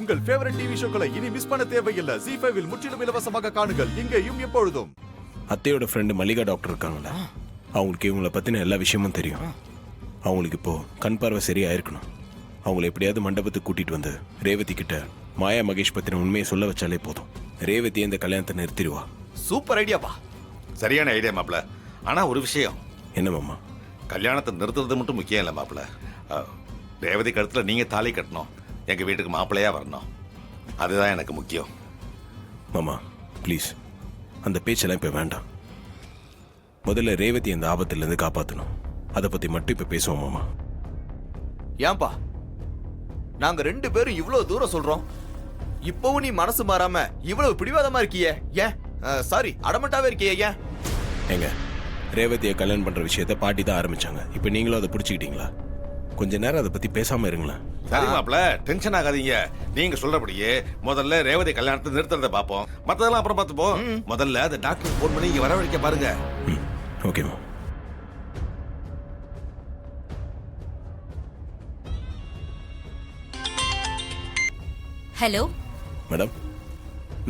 உங்கள் favourite TV ஷோக்களை இனி miss பண்ண தேவையில்லை. ZEE5 இல் முற்றிலும் இலவசமாக காணுங்கள். இங்கேயும் எப்பொழுதும். அத்தையோட ஃப்ரெண்டு மல்லிகா டாக்டர் இருக்காங்களா, அவங்களுக்கு இவங்கள பத்தின எல்லா விஷயமும் தெரியும். அவங்களுக்கு இப்போ கண் பார்வை சரியா இருக்கணும். அவங்களை எப்படியாவது மண்டபத்துக்கு கூட்டிட்டு வந்து ரேவதி கிட்ட மாயா மகேஷ் பத்தின உண்மையை சொல்ல வச்சாலே போதும். ரேவதி இந்த கல்யாணத்தை நிறுத்திடுவா. சூப்பர் ஐடியாப்பா. சரியான ஐடியா மாப்பிள. ஆனா ஒரு விஷயம். என்ன மாமா? கல்யாணத்தை நிறுத்துறது மட்டும் முக்கியம் இல்லை மாப்பிள. ரேவதி கழுத்துல நீங்க தாலி கட்டணும், எங்க வீட்டுக்கு மாப்பிள்ளையா வரணும். அதுதான் எனக்கு முக்கியம். மாமா ப்ளீஸ், அந்த பேச்செல்லாம் இப்போ வேண்டாம். முதல்ல ரேவதி அந்த ஆபத்திலிருந்து காப்பாற்றணும். அதை பத்தி மட்டும் இப்போ பேசுவோம் மாமா. ஏன்பா நாங்க 2 பேரும் இவ்வளவு தூரம் சொல்றோம், இப்பவும் நீ மனசு மாறாம இவ்வளவு பிடிவாதமா இருக்கியே ஏன்? சாரி, அடமட்டாவே இருக்கியே ஏன்? ஏங்க, ரேவதியை கல்யாணம் பண்ற விஷயத்த பாட்டி தான் ஆரம்பிச்சாங்க. இப்போ நீங்களும் அதை பிடிச்சிக்கிட்டீங்களா? கொஞ்ச நேரம் அதை பத்தி பேசாம இருங்களேன். சரி மாப்பிள, டென்ஷன் ஆகாதீங்க. நீங்க சொல்றபடியே முதல்ல ரேவதி கல்யாணத்தை நிறுத்துறத பாப்போம், மத்ததெல்லாம் அப்புறம் பார்த்துப்போம். முதல்ல அந்த டாக்டர் போன் பண்ணி இங்க வரவழைக்க பாருங்க. ஓகேமா. ஹலோ மேடம்,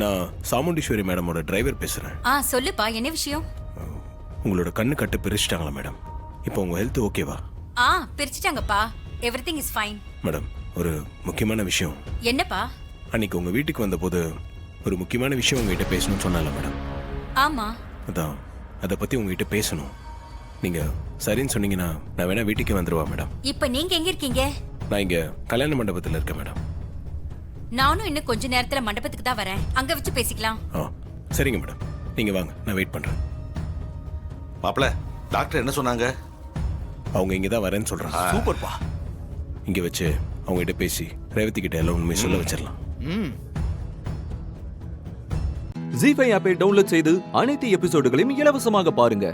நான் சாமுண்டீஸ்வரி மேடமோட டிரைவர் பேசுறேன். சொல்லுப்பா, என்ன விஷயம்? உங்களோட கண்ணு கட்டு பிரிச்சுட்டாங்களா மேடம்? இப்போ உங்க ஹெல்த் ஓகேவா? பிரிச்சுட்டாங்கப்பா. Everything is fine. மேடம், ஒரு முக்கியமான விஷயம். என்னப்பா? அன்னைக்கு உங்க வீட்டுக்கு வந்தபோது ஒரு முக்கியமான விஷயம் உங்ககிட்ட பேசணும்னு சொன்னால மேடம். ஆமா. அதான் அதை பத்தி உங்ககிட்ட பேசணும். நீங்க சரின்னு சொன்னீங்கன்னா நான் வேணா வீட்டுக்கே வந்துருவா மேடம். இப்ப நீங்க எங்க இருக்கீங்க? நான் இங்க கல்யாண மண்டபத்தில் இருக்கேன் மேடம். நானும் இன்னும் கொஞ்ச நேரத்துல மண்டபத்துக்கு தான் வரேன். அங்க வச்சு பேசிக்கலாம். சரிங்க மேடம், நீங்க வாங்க, நான் வெயிட் பண்றேன். மாப்பிள, டாக்டர் என்ன சொன்னாங்க? அவங்க இங்க தான் வரேன்னு சொல்றாங்க. சூப்பர்ப்பா. இங்க வச்சு அவங்க கிட்ட பேசி ரேவதி கிட்ட எல்லாம் உண்மையை சொல்ல வச்சிடலாம். ZEE5 ஆப்பை டவுன்லோட் செய்து அனைத்து எபிசோடுகளையும் இலவசமாக பாருங்க.